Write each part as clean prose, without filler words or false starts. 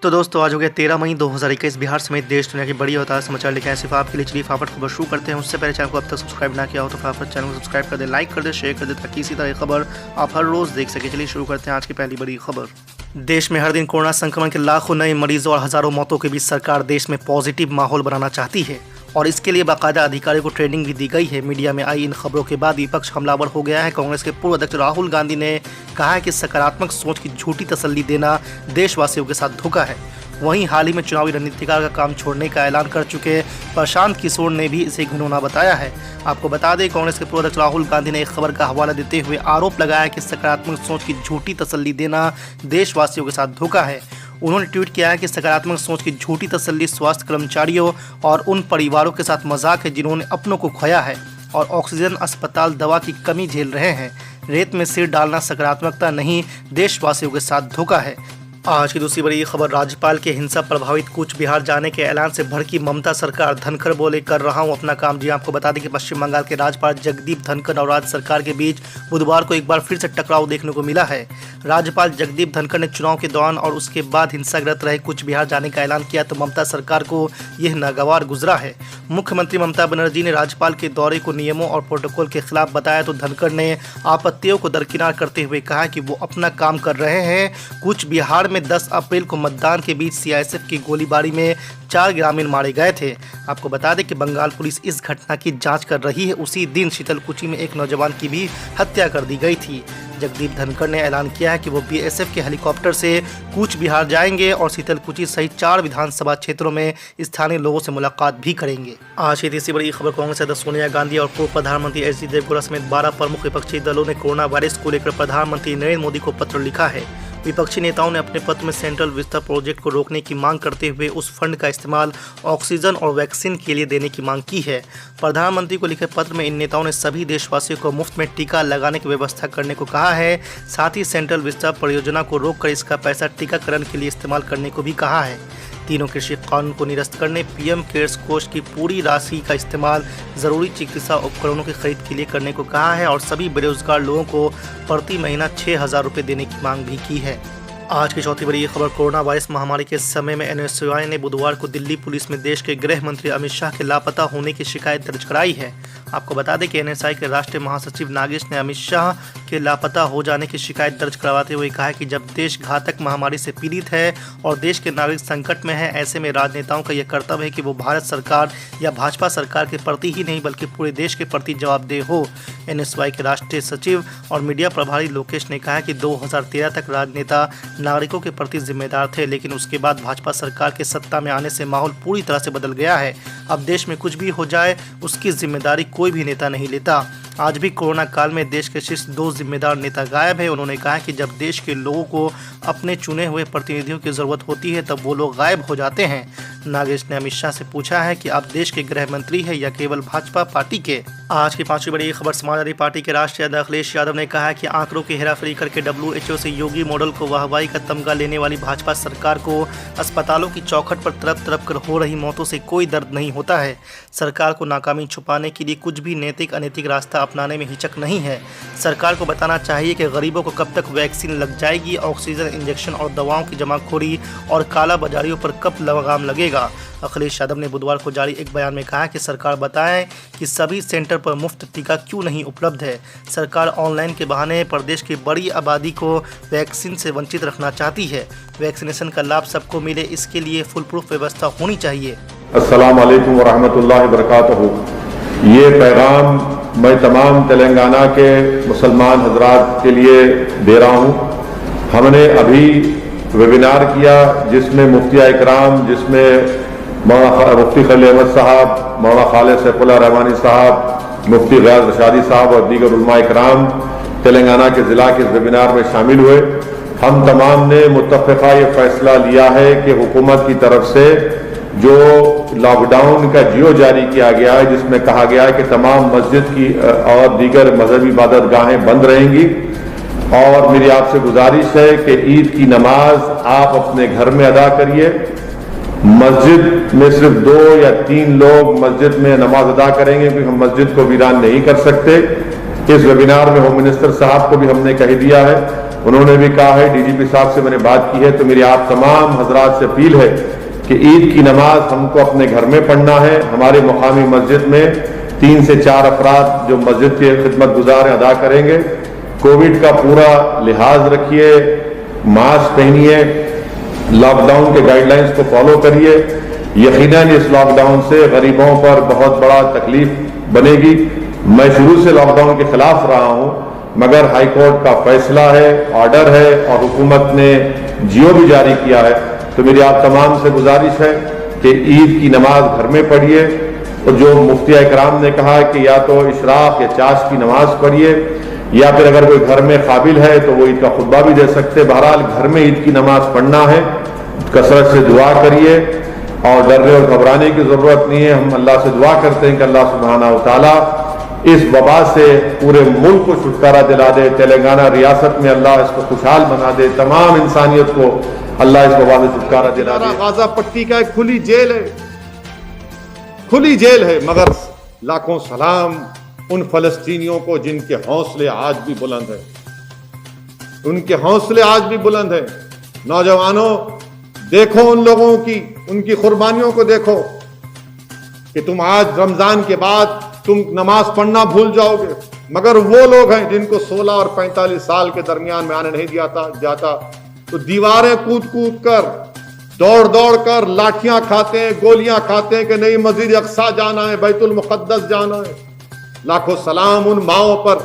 तो दोस्तों आज हो गया 13 मई 2021। बिहार समेत देश दुनिया की बड़ी और ताज़ा समाचार लेके आए सिर्फ आपके लिए। चलिए फटाफट खबर शुरू करते हैं। उससे पहले चैनल को अब तक सब्सक्राइब ना किया हो तो फटाफट चैनल को सब्सक्राइब कर दे, लाइक कर दे, शेयर कर दे, ताकि इसी तरह खबर आप हर रोज़ देख सके। चलिए शुरू करते हैं आज की पहली बड़ी खबर। देश में हर दिन कोरोना संक्रमण के लाखों नए मरीजों और हज़ारों मौतों के बीच सरकार देश में पॉजिटिव माहौल बनाना चाहती है और इसके लिए बाकायदा अधिकारियों को ट्रेनिंग भी दी गई है। मीडिया में आई इन खबरों के बाद विपक्ष हमलावर हो गया है। कांग्रेस के पूर्व अध्यक्ष राहुल गांधी ने कहा है कि सकारात्मक सोच की झूठी तसल्ली देना देशवासियों के साथ धोखा है। वहीं हाल ही में चुनावी रणनीतिकार का काम छोड़ने का ऐलान कर चुके प्रशांत किशोर ने भी इसे घिनौना बताया है। आपको बता दें, कांग्रेस के पूर्व अध्यक्ष राहुल गांधी ने एक खबर का हवाला देते हुए आरोप लगाया कि सकारात्मक सोच की झूठी तसल्ली देना देशवासियों के साथ धोखा है। उन्होंने ट्वीट किया है कि सकारात्मक सोच की झूठी तसल्ली स्वास्थ्य कर्मचारियों और उन परिवारों के साथ मजाक है जिन्होंने अपनों को खोया है और ऑक्सीजन, अस्पताल, दवा की कमी झेल रहे हैं। रेत में सिर डालना सकारात्मकता नहीं, देशवासियों के साथ धोखा है। आज की दूसरी बड़ी खबर, राज्यपाल के हिंसा प्रभावित कूच बिहार जाने के ऐलान से भड़की ममता सरकार। धनखड़ बोले, कर रहा हूं अपना काम। जी आपको बता दें कि पश्चिम बंगाल के राज्यपाल जगदीप धनखड़ और राज्य सरकार के बीच बुधवार को एक बार फिर से टकराव देखने को मिला है। राज्यपाल जगदीप धनखड़ ने चुनाव के दौरान और उसके बाद हिंसाग्रस्त रहे कूच बिहार जाने का ऐलान किया तो ममता सरकार को यह नागवार गुजरा है। मुख्यमंत्री ममता बनर्जी ने राज्यपाल के दौरे को नियमों और प्रोटोकॉल के खिलाफ बताया तो धनखड़ ने आपत्तियों को दरकिनार करते हुए कहा कि वो अपना काम कर रहे हैं। कूच बिहार में 10 अप्रैल को मतदान के बीच सीआईएसएफ की गोलीबारी में 4 ग्रामीण मारे गए थे। आपको बता दें कि बंगाल पुलिस इस घटना की जांच कर रही है। उसी दिन शीतलकुची में एक नौजवान की भी हत्या कर दी गई थी। जगदीप धनखड़ ने ऐलान किया है कि वो बीएसएफ के हेलीकॉप्टर से कूच बिहार जाएंगे और शीतलकुची सहित 4 विधानसभा क्षेत्रों में स्थानीय लोगों से मुलाकात भी करेंगे। आज की तीसरी बड़ी खबर, कांग्रेस अध्यक्ष सोनिया गांधी और पूर्व प्रधानमंत्री एचडी देवगौड़ा समेत 12 प्रमुख विपक्षी दलों ने कोरोना वायरस को लेकर प्रधानमंत्री नरेंद्र मोदी को पत्र लिखा है। विपक्षी नेताओं ने अपने पत्र में सेंट्रल विस्ता प्रोजेक्ट को रोकने की मांग करते हुए उस फंड का इस्तेमाल ऑक्सीजन और वैक्सीन के लिए देने की मांग की है। प्रधानमंत्री को लिखे पत्र में इन नेताओं ने सभी देशवासियों को मुफ्त में टीका लगाने की व्यवस्था करने को कहा है। साथ ही सेंट्रल विस्ता परियोजना को रोककर इसका पैसा टीकाकरण के लिए इस्तेमाल करने को भी कहा है। तीनों कृषि कानून को निरस्त करने, पीएम केयर्स कोष की पूरी राशि का इस्तेमाल जरूरी चिकित्सा उपकरणों की खरीद के लिए करने को कहा है और सभी बेरोजगार लोगों को प्रति महीना 6,000 रुपये देने की मांग भी की है। आज की चौथी बड़ी खबर, कोरोना वायरस महामारी के समय में एनएसयूआई ने बुधवार को दिल्ली पुलिस में देश के गृह मंत्री अमित शाह के लापता होने की शिकायत दर्ज कराई है। आपको बता दें कि एनएसआई के राष्ट्रीय महासचिव नागेश ने अमित शाह के लापता हो जाने की शिकायत दर्ज करवाते हुए कहा कि जब देश घातक महामारी से पीड़ित है और देश के नागरिक संकट में है, ऐसे में राजनेताओं का यह कर्तव्य है कि वो भारत सरकार या भाजपा सरकार के प्रति ही नहीं बल्कि पूरे देश के प्रति जवाबदेह हो। एनएसयूआई के राष्ट्रीय सचिव और मीडिया प्रभारी लोकेश ने कहा कि 2013 तक राजनेता नागरिकों के प्रति जिम्मेदार थे, लेकिन उसके बाद भाजपा सरकार के सत्ता में आने से माहौल पूरी तरह से बदल गया है। अब देश में कुछ भी हो जाए उसकी जिम्मेदारी कोई भी नेता नहीं लेता। आज भी कोरोना काल में देश के शीर्ष 2 जिम्मेदार नेता गायब है। उन्होंने कहा कि जब देश के लोगों को अपने चुने हुए प्रतिनिधियों की जरूरत होती है तब वो लोग गायब हो जाते हैं। नागेश ने अमित शाह से पूछा है कि आप देश के गृह मंत्री हैं या केवल भाजपा पार्टी के। आज की 5वीं बड़ी खबर, समाजवादी पार्टी के राष्ट्रीय अध्यक्ष अखिलेश यादव ने कहा है कि आंकड़ों की हेराफेरी करके WHO से योगी मॉडल को वाहवाही का तमगा लेने वाली भाजपा सरकार को अस्पतालों की चौखट पर तड़प तड़प कर हो रही मौतों से कोई दर्द नहीं होता है। सरकार को नाकामी छुपाने के लिए कुछ भी नैतिक अनैतिक रास्ता अपनाने में हिचक नहीं है। सरकार को बताना चाहिए कि गरीबों को कब तक वैक्सीन लग जाएगी, ऑक्सीजन, इंजेक्शन और दवाओं की जमाखोरी और काला बाजारियों पर कब लगाम लगेगा। अखिलेश यादव ने बुधवार को जारी एक बयान में कहा कि सरकार बताएं कि सभी सेंटर पर मुफ्त टीका क्यों नहीं उपलब्ध है। सरकार ऑनलाइन के बहाने प्रदेश की बड़ी आबादी को वैक्सीन से वंचित रखना चाहती है। वैक्सीनेशन का लाभ सबको मिले, इसके लिए फुल प्रूफ व्यवस्था होनी चाहिए। अस्सलाम वालेकुम वरहमतुल्लाहि वबरकातुहू। ये पैगाम मैं तमाम तेलंगाना के मुसलमान हजरात के लिए दे रहा हूँ। हमने अभी वेबिनार किया जिसमें मुफ्तिया इकराम, जिसमें मुफ्ती खलील अहमद साहब, मौलाना खालिद सैफुल्लाह रहमानी साहब, मुफ्ती गयास रशादी साहब और दीगर उलमा इकराम तेलंगाना के ज़िला के वेबिनार में शामिल हुए। हम तमाम ने मुत्तफ़िक़ा ये फैसला लिया है कि हुकूमत की तरफ से जो लॉकडाउन का जियो जारी किया गया है, जिसमें कहा गया है कि तमाम मस्जिद की और दीगर मजहबी इबादत गाहें बंद रहेंगी और मेरी आपसे गुजारिश है कि ईद की नमाज आप अपने घर में अदा करिए। मस्जिद में सिर्फ 2 या 3 लोग मस्जिद में नमाज अदा करेंगे क्योंकि हम मस्जिद को वीरान नहीं कर सकते। इस वेबिनार में होम मिनिस्टर साहब को भी हमने कह दिया है उन्होंने भी कहा है, डीजीपी साहब से मैंने बात की है, तो मेरी आप तमाम हजरात से अपील है कि ईद की नमाज हमको अपने घर में पढ़ना है। हमारे मुकामी मस्जिद में 3 से 4 अफराद जो मस्जिद के खिदमत गुजार अदा करेंगे। कोविड का पूरा लिहाज रखिए, मास्क पहनिए, लॉकडाउन के गाइडलाइंस को फॉलो करिए। यकीनन इस लॉकडाउन से गरीबों पर बहुत बड़ा तकलीफ बनेगी। मैं शुरू से लॉकडाउन के खिलाफ रहा हूं, मगर हाईकोर्ट का फैसला है, ऑर्डर है और हुकूमत ने जियो भी जारी किया है। तो मेरी आप तमाम से गुजारिश है कि ईद की नमाज घर में पढ़िए, और जो मुफ्ती इकराम ने कहा कि या तो इशराक या चाश की नमाज पढ़िए, या फिर अगर कोई घर में काबिल है तो वो ईद का खुतबा भी दे सकते। बहरहाल घर में ईद की नमाज पढ़ना है, कसरत से दुआ करिए और डरने और घबराने की जरूरत नहीं है। हम अल्लाह से दुआ करते हैं कि अल्लाह सुब्हानहू व तआला इस वबा से पूरे मुल्क को छुटकारा दिला दे। तेलंगाना रियासत में अल्लाह इसको खुशहाल बना दे, तमाम इंसानियत को अल्लाह इस वबा से छुटकारा दिला दे। गाजा पट्टी का एक खुली जेल है, खुली जेल है, मगर लाखों सलाम उन फलस्तीनियों को जिनके हौसले आज भी बुलंद है, उनके हौसले आज भी बुलंद है। नौजवानों, देखो उन लोगों की, उनकी कुर्बानियों को देखो कि तुम आज रमजान के बाद तुम नमाज पढ़ना भूल जाओगे, मगर वो लोग हैं जिनको 16 और 45 साल के दरमियान में आने नहीं दिया जाता, तो दीवारें कूद कूद कर, दौड़ दौड़ कर लाठियां खाते हैं, गोलियां खाते हैं कि नहीं मस्जिद अक्सा जाना है, बैतुल मुक़द्दस जाना है। लाखों सलाम उन माओं पर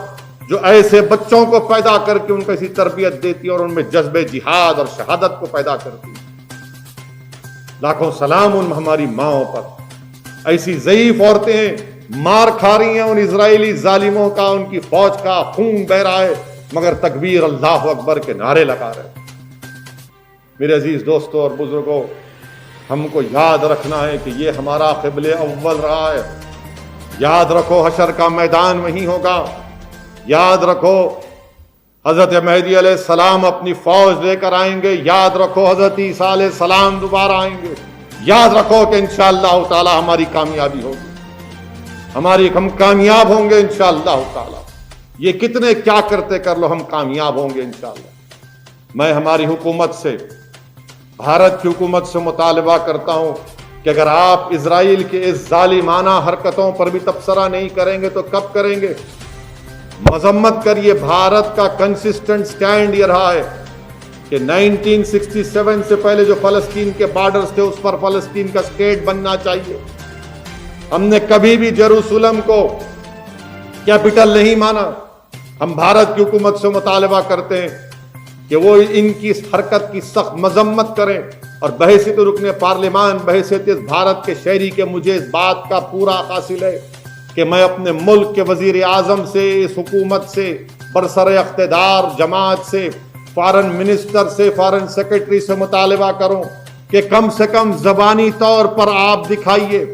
जो ऐसे बच्चों को पैदा करके उनको ऐसी तरबियत देती है और उनमें जज्बे जिहाद और शहादत को पैदा करती है। लाखों सलाम उन हमारी माओं पर। ऐसी ज़ईफ औरतें मार खा रही हैं उन इजरायली जालिमों का, उनकी फौज का खून बह रहा है, मगर तकबीर अल्लाह अकबर के नारे लगा रहे। मेरे अजीज दोस्तों और बुजुर्गों, हमको याद रखना है कि ये हमारा क़िबले अव्वल रहा है। याद रखो हशर का मैदान वहीं होगा। याद रखो हजरत मेहदी अलैहिस्सलाम अपनी फौज लेकर आएंगे। याद रखो हजरत ईसा अलैहिस्सलाम दोबारा आएंगे। याद रखो कि इंशाअल्लाह ताला हमारी कामयाबी होगी, हम कामयाब होंगे इंशाअल्लाह ताला। ये कितने क्या करते कर लो, हम कामयाब होंगे इंशाअल्लाह। मैं हमारी हुकूमत से, भारत की हुकूमत से मुतालबा करता हूं कि अगर आप इजराइल के इस जालिमाना हरकतों पर भी तबसरा नहीं करेंगे तो कब करेंगे? मजम्मत करिए। भारत का कंसिस्टेंट स्टैंड ये रहा है कि 1967 से पहले जो फलस्तीन के बॉर्डर्स थे उस पर फलस्तीन का स्टेट बनना चाहिए। हमने कभी भी जेरूसलम को कैपिटल नहीं माना। हम भारत की हुकूमत से मुतालबा करते हैं कि वो इनकी इस हरकत की सख्त मजम्मत करें, और बहैसियत रुकने पार्लियामान, बहैसियत इस भारत के शहरी के मुझे इस बात का पूरा हासिल है कि मैं अपने मुल्क के वजीर आजम से, इस हुकूमत से, बरसर इख्तिदार जमात से, फॉरेन मिनिस्टर से, फॉरेन सेक्रेटरी से मुतालबा करूं कि कम से कम जबानी तौर पर आप दिखाइए